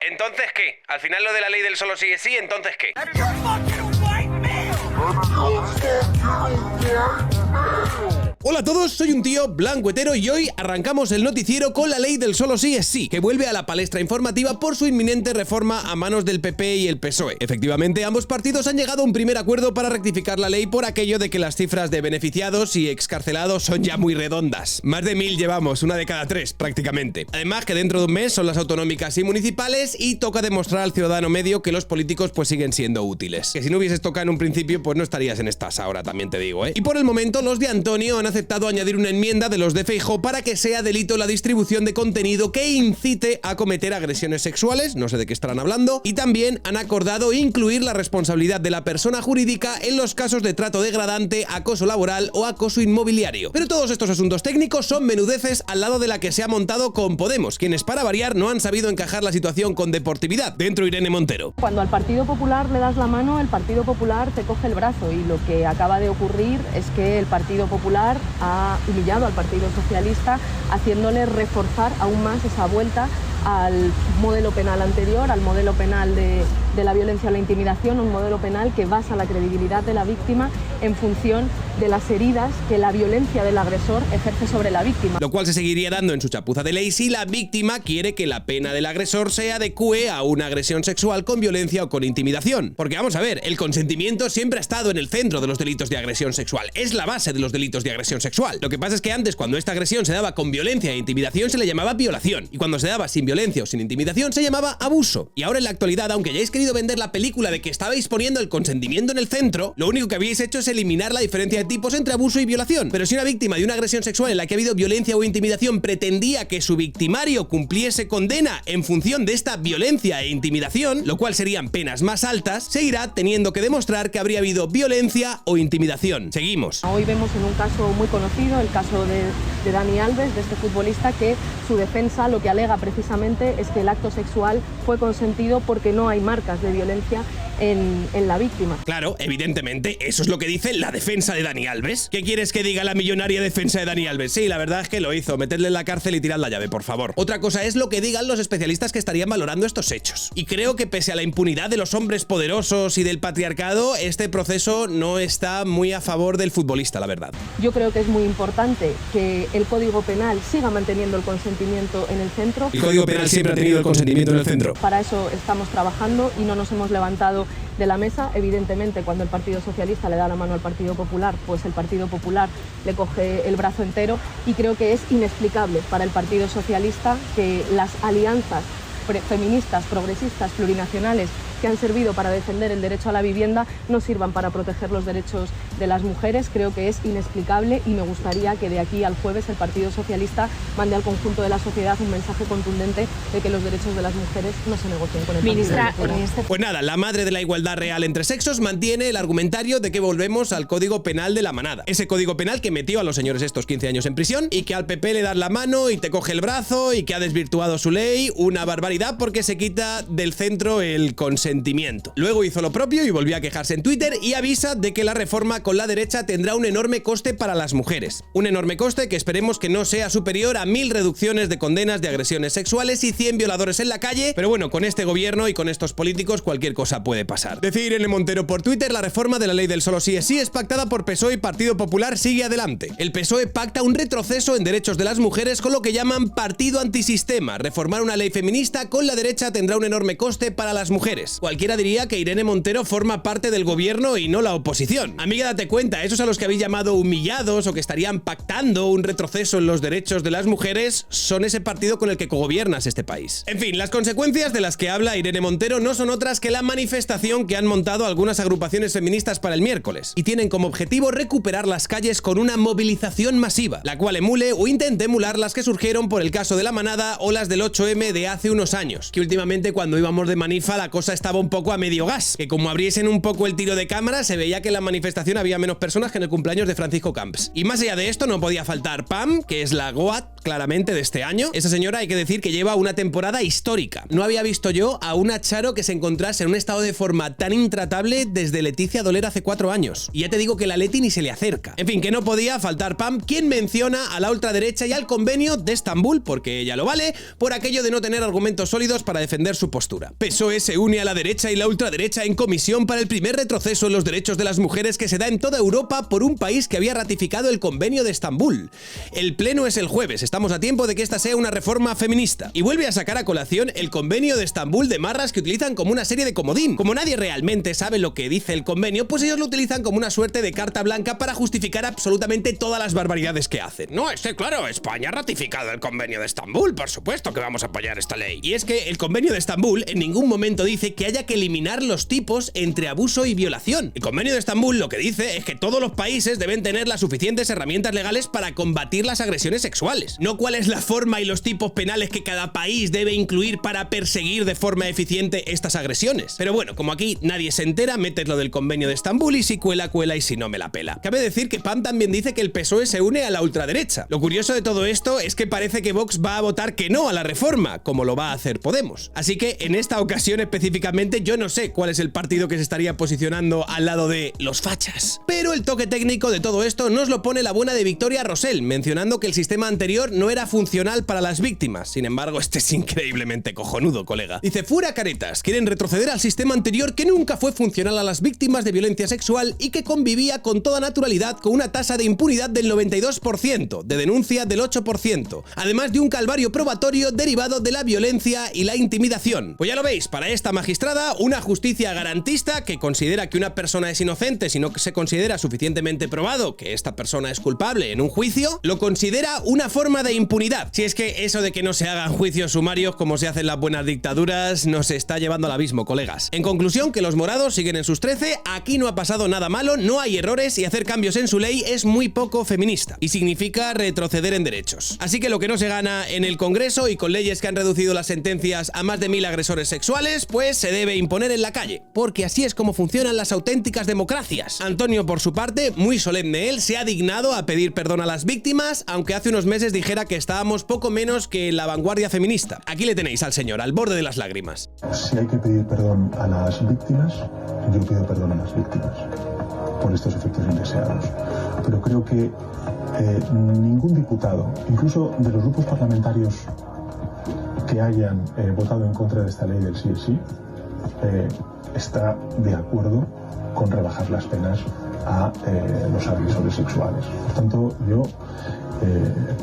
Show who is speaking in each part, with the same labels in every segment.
Speaker 1: ¿Entonces qué? Al final lo de la ley del solo sí es sí, ¿entonces qué? Hola a todos, soy un tío blanco hetero y hoy arrancamos el noticiero con la ley del solo sí es sí, que vuelve a la palestra informativa por su inminente reforma a manos del PP y el PSOE. Efectivamente, ambos partidos han llegado a un primer acuerdo para rectificar la ley por aquello de que las cifras de beneficiados y excarcelados son ya muy redondas. Más de 1000 llevamos, una de cada 3 prácticamente. Además que dentro de un mes son las autonómicas y municipales y toca demostrar al ciudadano medio que los políticos pues siguen siendo útiles. Que si no hubieses tocado en un principio pues no estarías en estas ahora, también te digo, ¿eh? Y por el momento los de Antonio han aceptado añadir una enmienda de los de Feijóo para que sea delito la distribución de contenido que incite a cometer agresiones sexuales, no sé de qué estarán hablando, y también han acordado incluir la responsabilidad de la persona jurídica en los casos de trato degradante, acoso laboral o acoso inmobiliario. Pero todos estos asuntos técnicos son menudeces al lado de la que se ha montado con Podemos, quienes para variar no han sabido encajar la situación con deportividad. Dentro Irene Montero.
Speaker 2: Cuando al Partido Popular le das la mano, el Partido Popular te coge el brazo, y lo que acaba de ocurrir es que el Partido Popular ha humillado al Partido Socialista, haciéndole reforzar aún más esa vuelta al modelo penal anterior, al modelo penal de la violencia o la intimidación, un modelo penal que basa la credibilidad de la víctima en función de las heridas que la violencia del agresor ejerce sobre la víctima.
Speaker 1: Lo cual se seguiría dando en su chapuza de ley si la víctima quiere que la pena del agresor se adecue a una agresión sexual con violencia o con intimidación. Porque vamos a ver, el consentimiento siempre ha estado en el centro de los delitos de agresión sexual, es la base de los delitos de agresión sexual. Lo que pasa es que antes, cuando esta agresión se daba con violencia e intimidación, se le llamaba violación, y cuando se daba sin violencia o sin intimidación se llamaba abuso. Y ahora en la actualidad, aunque hayáis querido vender la película de que estabais poniendo el consentimiento en el centro, lo único que habéis hecho es eliminar la diferencia de tipos entre abuso y violación. Pero si una víctima de una agresión sexual en la que ha habido violencia o intimidación pretendía que su victimario cumpliese condena en función de esta violencia e intimidación, lo cual serían penas más altas, seguirá teniendo que demostrar que habría habido violencia o intimidación. Seguimos.
Speaker 2: Hoy vemos en un caso muy conocido, el caso de Dani Alves, de este futbolista, que su defensa lo que alega precisamente es que el acto sexual fue consentido porque no hay marcas de violencia en la víctima.
Speaker 1: Claro, evidentemente, eso es lo que dice la defensa de Dani Alves. ¿Qué quieres que diga la millonaria defensa de Dani Alves? Sí, la verdad es que lo hizo, metedle en la cárcel y tirad la llave, por favor. Otra cosa es lo que digan los especialistas que estarían valorando estos hechos. Y creo que pese a la impunidad de los hombres poderosos y del patriarcado, este proceso no está muy a favor del futbolista, la verdad.
Speaker 2: Yo creo que es muy importante que el Código Penal siga manteniendo el consentimiento en el centro.
Speaker 1: El Código Penal siempre ha tenido el consentimiento en el centro.
Speaker 2: Para eso estamos trabajando y no nos hemos levantado de la mesa. Evidentemente, cuando el Partido Socialista le da la mano al Partido Popular, pues el Partido Popular le coge el brazo entero, y creo que es inexplicable para el Partido Socialista que las alianzas feministas, progresistas, plurinacionales que han servido para defender el derecho a la vivienda no sirvan para proteger los derechos de las mujeres. Creo que es inexplicable, y me gustaría que de aquí al jueves el Partido Socialista mande al conjunto de la sociedad un mensaje contundente de que los derechos de las mujeres no se negocian con el
Speaker 3: Ministra,
Speaker 1: Pues nada, la madre de la igualdad real entre sexos mantiene el argumentario de que volvemos al Código Penal de la manada. Ese Código Penal que metió a los señores estos 15 años en prisión, y que al PP le das la mano y te coge el brazo, y que ha desvirtuado su ley, una barbaridad, porque se quita del centro el consentimiento. Luego hizo lo propio y volvió a quejarse en Twitter y avisa de que la reforma con la derecha tendrá un enorme coste para las mujeres. Un enorme coste que esperemos que no sea superior a 1000 reducciones de condenas de agresiones sexuales y 100 violadores en la calle, pero bueno, con este gobierno y con estos políticos cualquier cosa puede pasar. Decía Irene Montero por Twitter, la reforma de la ley del solo sí es sí es pactada por PSOE y Partido Popular sigue adelante. El PSOE pacta un retroceso en derechos de las mujeres con lo que llaman partido antisistema. Reformar una ley feminista con la derecha tendrá un enorme coste para las mujeres. Cualquiera diría que Irene Montero forma parte del gobierno y no la oposición. Amiga, date cuenta, esos a los que habéis llamado humillados o que estarían pactando un retroceso en los derechos de las mujeres son ese partido con el que cogobiernas este país. En fin, las consecuencias de las que habla Irene Montero no son otras que la manifestación que han montado algunas agrupaciones feministas para el miércoles, y tienen como objetivo recuperar las calles con una movilización masiva, la cual emule o intente emular las que surgieron por el caso de la manada o las del 8M de hace unos años, que últimamente cuando íbamos de manifa la cosa estaba un poco a medio gas, que como abriesen un poco el tiro de cámara se veía que en la manifestación había menos personas que en el cumpleaños de Francisco Camps. Y más allá de esto no podía faltar Pam, que es la GOAT claramente de este año. Esa señora hay que decir que lleva una temporada histórica. No había visto yo a una Charo que se encontrase en un estado de forma tan intratable desde Leticia Dolera hace 4 años. Y ya te digo que la Leti ni se le acerca. En fin, que no podía faltar Pam, quien menciona a la ultraderecha y al convenio de Estambul, porque ella lo vale, por aquello de no tener argumentos sólidos para defender su postura. PSOE se une a la derecha y la ultraderecha en comisión para el primer retroceso en los derechos de las mujeres que se da en toda Europa por un país que había ratificado el convenio de Estambul. El pleno es el jueves, estamos a tiempo de que esta sea una reforma feminista. Y vuelve a sacar a colación el convenio de Estambul de marras que utilizan como una serie de comodín. Como nadie realmente sabe lo que dice el convenio, pues ellos lo utilizan como una suerte de carta blanca para justificar absolutamente todas las barbaridades que hacen. No, claro, España ha ratificado el convenio de Estambul, por supuesto que vamos a apoyar esta ley. Y es que el convenio de Estambul en ningún momento dice que haya que eliminar los tipos entre abuso y violación. El convenio de Estambul lo que dice es que todos los países deben tener las suficientes herramientas legales para combatir las agresiones sexuales. No cuál es la forma y los tipos penales que cada país debe incluir para perseguir de forma eficiente estas agresiones. Pero bueno, como aquí nadie se entera, metes lo del convenio de Estambul y si cuela, cuela y si no me la pela. Cabe decir que Pam también dice que el PSOE se une a la ultraderecha. Lo curioso de todo esto es que parece que Vox va a votar que no a la reforma, como lo va a hacer Podemos. Así que en esta ocasión específicamente yo no sé cuál es el partido que se estaría posicionando al lado de los fachas. Pero el toque técnico de todo esto nos lo pone la buena de Victoria Rosell, mencionando que el sistema anterior no era funcional para las víctimas. Sin embargo, este es increíblemente cojonudo, colega. Dice, fuera caretas, quieren retroceder al sistema anterior que nunca fue funcional a las víctimas de violencia sexual y que convivía con toda naturalidad con una tasa de impunidad del 92%, de denuncia del 8%, además de un calvario probatorio derivado de la violencia y la intimidación. Pues ya lo veis, para esta magistrada, una justicia garantista que considera que una persona es inocente si no se considera suficientemente probado que esta persona es culpable en un juicio, lo considera una forma de impunidad. Si es que eso de que no se hagan juicios sumarios como se hacen las buenas dictaduras nos está llevando al abismo, colegas. En conclusión, que los morados siguen en sus 13, aquí no ha pasado nada malo, no hay errores y hacer cambios en su ley es muy poco feminista y significa retroceder en derechos. Así que lo que no se gana en el Congreso y con leyes que han reducido las sentencias a más de 1000 agresores sexuales, pues se debe imponer en la calle, porque así es como funcionan las auténticas democracias. Antonio, por su parte, muy solemne él, se ha dignado a pedir perdón a las víctimas, aunque hace unos meses dijera que estábamos poco menos que la vanguardia feminista. Aquí le tenéis al señor, al borde de las lágrimas.
Speaker 3: Si hay que pedir perdón a las víctimas, yo pido perdón a las víctimas por estos efectos indeseados. Pero creo que ningún diputado, incluso de los grupos parlamentarios que hayan votado en contra de esta ley del sí es sí, está de acuerdo con rebajar las penas a los agresores sexuales. Por tanto, yo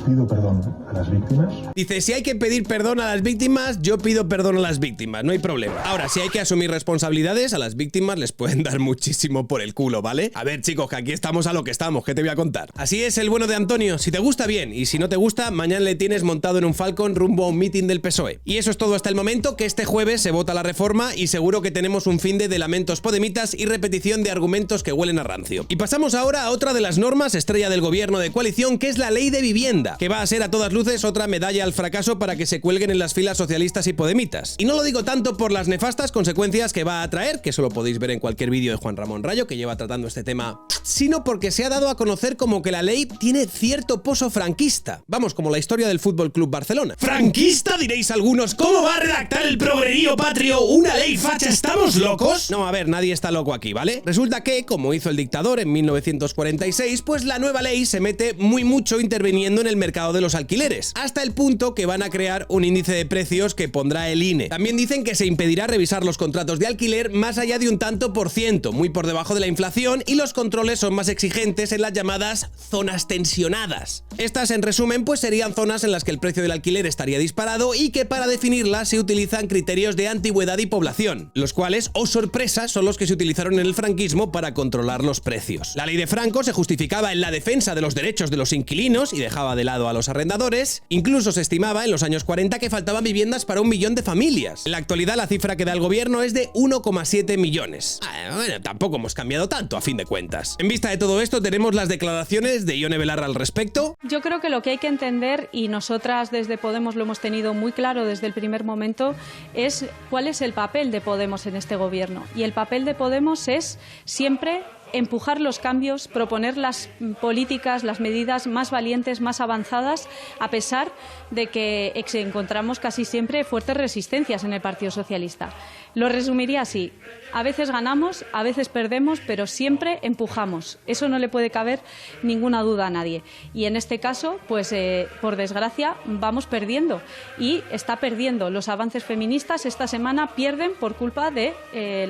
Speaker 3: pido perdón a las víctimas.
Speaker 1: Dice, si hay que pedir perdón a las víctimas, yo pido perdón a las víctimas, no hay problema. Ahora, si hay que asumir responsabilidades, a las víctimas les pueden dar muchísimo por el culo, ¿vale? A ver, chicos, que aquí estamos a lo que estamos, ¿qué te voy a contar? Así es el bueno de Antonio, si te gusta bien, y si no te gusta, mañana le tienes montado en un Falcon rumbo a un meeting del PSOE. Y eso es todo hasta el momento, que este jueves se vota la reforma y seguro que tenemos un fin de lamentos podemitas y repetición de argumentos que huelen a rancio. Y pasamos ahora a otra de las normas estrella del gobierno de coalición, que es la ley de vivienda, que va a ser a todas luces otra medalla al fracaso para que se cuelguen en las filas socialistas y podemitas. Y no lo digo tanto por las nefastas consecuencias que va a traer, que eso lo podéis ver en cualquier vídeo de Juan Ramón Rayo, que lleva tratando este tema, sino porque se ha dado a conocer como que la ley tiene cierto pozo franquista. Vamos, como la historia del Fútbol Club Barcelona. ¿Franquista? Diréis algunos. ¿Cómo va a redactar el progrerío patrio una ley facha? ¿Estamos locos? No, a ver, nadie está loco aquí, ¿vale? Resulta que, como hizo el dictador en 1946, pues la nueva ley se mete mucho interviniendo en el mercado de los alquileres, hasta el punto que van a crear un índice de precios que pondrá el INE. También dicen que se impedirá revisar los contratos de alquiler más allá de un tanto por ciento, muy por debajo de la inflación, y los controles son más exigentes en las llamadas zonas tensionadas. Estas, en resumen, pues serían zonas en las que el precio del alquiler estaría disparado y que para definirlas se utilizan criterios de antigüedad y población, los cuales, oh sorpresa, son los que se utilizaron en el franquismo para controlar los precios. La ley de Franco se justificaba en la defensa de los derechos de los inquilinos y dejaba de lado a los arrendadores. Incluso se estimaba en los años 40 que faltaban viviendas para 1 millón de familias. En la actualidad la cifra que da el gobierno es de 1,7 millones. Bueno, tampoco hemos cambiado tanto a fin de cuentas. En vista de todo esto tenemos las declaraciones de Ione Belarra al respecto.
Speaker 4: Yo creo que lo que hay que entender, y nosotras desde Podemos lo hemos tenido muy claro desde el primer momento, es cuál es el papel de Podemos en este gobierno. Y el papel de Podemos es siempre empujar los cambios, proponer las políticas, las medidas más valientes, más avanzadas, a pesar de que encontramos casi siempre fuertes resistencias en el Partido Socialista. Lo resumiría así: a veces ganamos, a veces perdemos, pero siempre empujamos. Eso no le puede caber ninguna duda a nadie. Y en este caso, pues por desgracia, vamos perdiendo. Y está perdiendo. Los avances feministas esta semana pierden por culpa de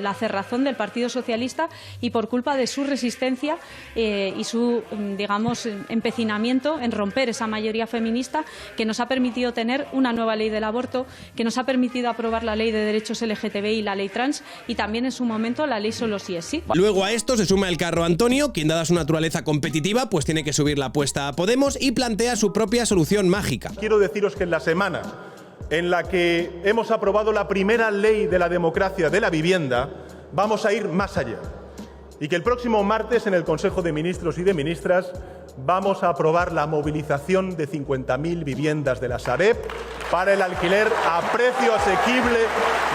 Speaker 4: la cerrazón del Partido Socialista y por culpa de su resistencia y su, digamos, empecinamiento en romper esa mayoría feminista que nos ha permitido tener una nueva ley del aborto, que nos ha permitido aprobar la ley de derechos LGTBI y la ley trans, y también en su momento la ley solo sí es sí.
Speaker 1: Luego a esto se suma el carro Antonio, quien dada su naturaleza competitiva pues tiene que subir la apuesta a Podemos y plantea su propia solución mágica.
Speaker 3: Quiero deciros que en la semana en la que hemos aprobado la primera ley de la democracia de la vivienda, vamos a ir más allá. Y que el próximo martes en el Consejo de Ministros y de Ministras vamos a aprobar la movilización de 50.000 viviendas de la Sareb para el alquiler a precio asequible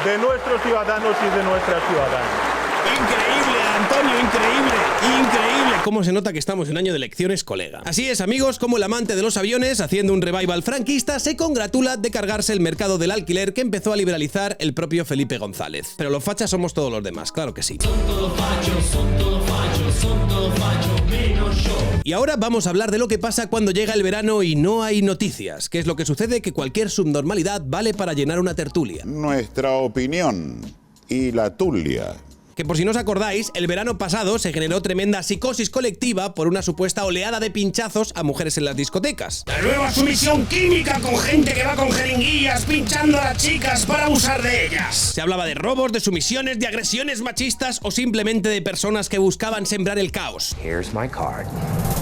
Speaker 3: de nuestros ciudadanos y de nuestras ciudadanas.
Speaker 1: Increíble, Antonio, increíble, increíble. Cómo se nota que estamos en año de elecciones, colega. Así es, amigos, como el amante de los aviones, haciendo un revival franquista, se congratula de cargarse el mercado del alquiler que empezó a liberalizar el propio Felipe González. Pero los fachas somos todos los demás, claro que sí. Son todos fachos, son todos fachos, son todos fachos, menos yo. Y ahora vamos a hablar de lo que pasa cuando llega el verano y no hay noticias. ¿Qué es lo que sucede? Que cualquier subnormalidad vale para llenar una tertulia.
Speaker 5: Nuestra opinión y la tulia.
Speaker 1: Que por si no os acordáis, el verano pasado se generó tremenda psicosis colectiva por una supuesta oleada de pinchazos a mujeres en las discotecas.
Speaker 6: La nueva sumisión química con gente que va con jeringuillas pinchando a las chicas para abusar de ellas.
Speaker 1: Se hablaba de robos, de sumisiones, de agresiones machistas o simplemente de personas que buscaban sembrar el caos.
Speaker 6: Here's my card.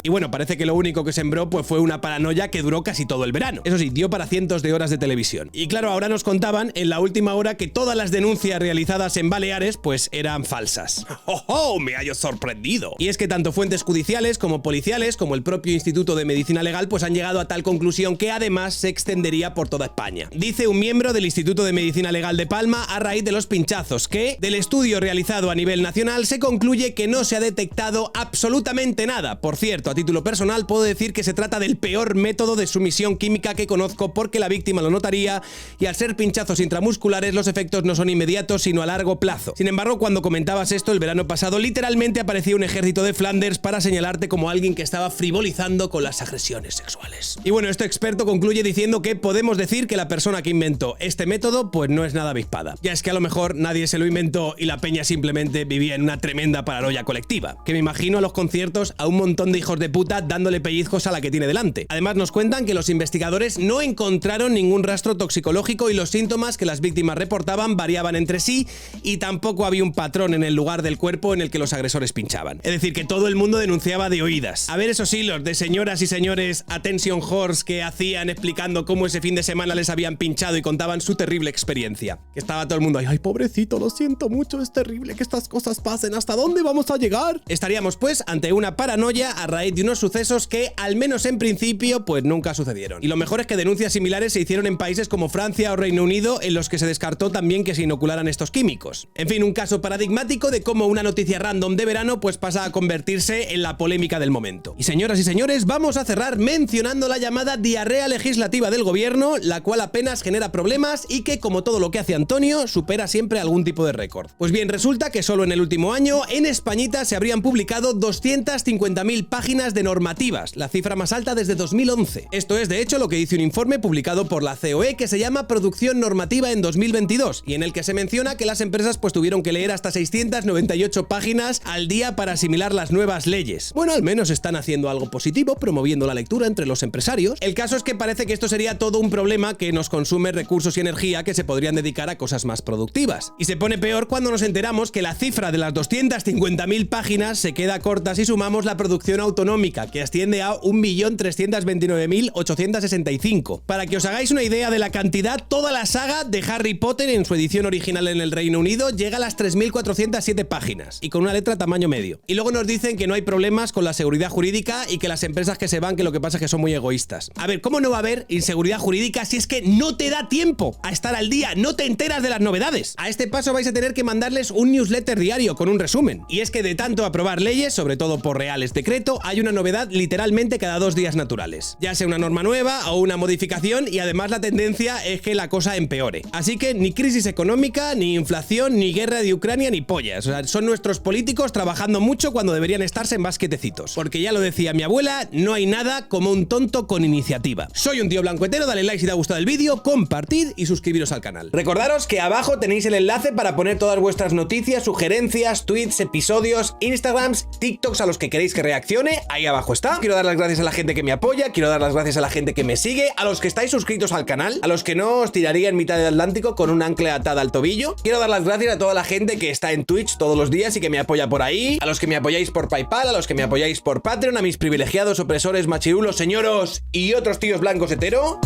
Speaker 1: Y bueno, parece que lo único que sembró pues fue una paranoia que duró casi todo el verano. Eso sí, dio para cientos de horas de televisión. Y claro, ahora nos contaban en la última hora que todas las denuncias realizadas en Baleares pues eran falsas. ¡Oh, oh! Me hallo sorprendido. Y es que tanto fuentes judiciales como policiales, como el propio Instituto de Medicina Legal, pues han llegado a tal conclusión que además se extendería por toda España. Dice un miembro del Instituto de Medicina Legal de Palma a raíz de los pinchazos que, del estudio realizado a nivel nacional, se concluye que no se ha detectado absolutamente nada. Por cierto, a título personal puedo decir que se trata del peor método de sumisión química que conozco porque la víctima lo notaría y al ser pinchazos intramusculares los efectos no son inmediatos sino a largo plazo. Sin embargo, cuando comentabas esto el verano pasado, literalmente aparecía un ejército de Flanders para señalarte como alguien que estaba frivolizando con las agresiones sexuales. Y bueno, este experto concluye diciendo que podemos decir que la persona que inventó este método pues no es nada avispada. Ya es que a lo mejor nadie se lo inventó y la peña simplemente vivía en una tremenda paranoia colectiva. Que me imagino a los conciertos a un montón de hijos de puta dándole pellizcos a la que tiene delante. Además nos cuentan que los investigadores no encontraron ningún rastro toxicológico y los síntomas que las víctimas reportaban variaban entre sí y tampoco había un patrón en el lugar del cuerpo en el que los agresores pinchaban. Es decir, que todo el mundo denunciaba de oídas. A ver esos hilos de señoras y señores attention whores que hacían explicando cómo ese fin de semana les habían pinchado y contaban su terrible experiencia. Que estaba todo el mundo ahí, ay pobrecito, lo siento mucho, es terrible que estas cosas pasen, ¿hasta dónde vamos a llegar? Estaríamos pues ante una paranoia a raíz de unos sucesos que, al menos en principio, pues nunca sucedieron. Y lo mejor es que denuncias similares se hicieron en países como Francia o Reino Unido, en los que se descartó también que se inocularan estos químicos. En fin, un caso paradigmático de cómo una noticia random de verano pues pasa a convertirse en la polémica del momento. Y señoras y señores, vamos a cerrar mencionando la llamada diarrea legislativa del gobierno, la cual apenas genera problemas y que, como todo lo que hace Antonio, supera siempre algún tipo de récord. Pues bien, resulta que solo en el último año, en Españita se habrían publicado 250.000 páginas de normativas, la cifra más alta desde 2011. Esto es, de hecho, lo que dice un informe publicado por la COE que se llama Producción Normativa en 2022 y en el que se menciona que las empresas pues tuvieron que leer hasta 698 páginas al día para asimilar las nuevas leyes. Bueno, al menos están haciendo algo positivo, promoviendo la lectura entre los empresarios. El caso es que parece que esto sería todo un problema que nos consume recursos y energía que se podrían dedicar a cosas más productivas. Y se pone peor cuando nos enteramos que la cifra de las 250.000 páginas se queda corta si sumamos la producción autonómica económica, que asciende a 1.329.865. Para que os hagáis una idea de la cantidad, toda la saga de Harry Potter en su edición original en el Reino Unido llega a las 3.407 páginas, y con una letra tamaño medio. Y luego nos dicen que no hay problemas con la seguridad jurídica y que las empresas que se van, que lo que pasa es que son muy egoístas. A ver, ¿cómo no va a haber inseguridad jurídica si es que no te da tiempo a estar al día, no te enteras de las novedades? A este paso vais a tener que mandarles un newsletter diario con un resumen. Y es que de tanto aprobar leyes, sobre todo por reales decreto, hay una novedad literalmente cada 2 días naturales. Ya sea una norma nueva o una modificación, y además la tendencia es que la cosa empeore. Así que ni crisis económica, ni inflación, ni guerra de Ucrania, ni pollas. O sea, son nuestros políticos trabajando mucho cuando deberían estarse en más quietecitos. Porque ya lo decía mi abuela, no hay nada como un tonto con iniciativa. Soy un tío blancuetero, dale like si te ha gustado el vídeo, compartid y suscribiros al canal. Recordaros que abajo tenéis el enlace para poner todas vuestras noticias, sugerencias, tweets, episodios, Instagrams, TikToks a los que queréis que reaccione, ahí abajo está. Quiero dar las gracias a la gente que me apoya, quiero dar las gracias a la gente que me sigue, a los que estáis suscritos al canal, a los que no os tiraría en mitad del Atlántico con un ancla atada al tobillo. Quiero dar las gracias a toda la gente que está en Twitch todos los días y que me apoya por ahí, a los que me apoyáis por PayPal, a los que me apoyáis por Patreon, a mis privilegiados, opresores, machirulos, señoros y otros tíos blancos hetero.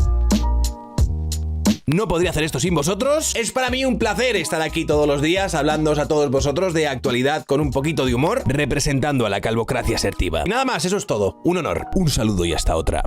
Speaker 1: No podría hacer esto sin vosotros. Es para mí un placer estar aquí todos los días hablándoos a todos vosotros de actualidad con un poquito de humor, representando a la calvocracia asertiva. Nada más, eso es todo. Un honor, un saludo y hasta otra.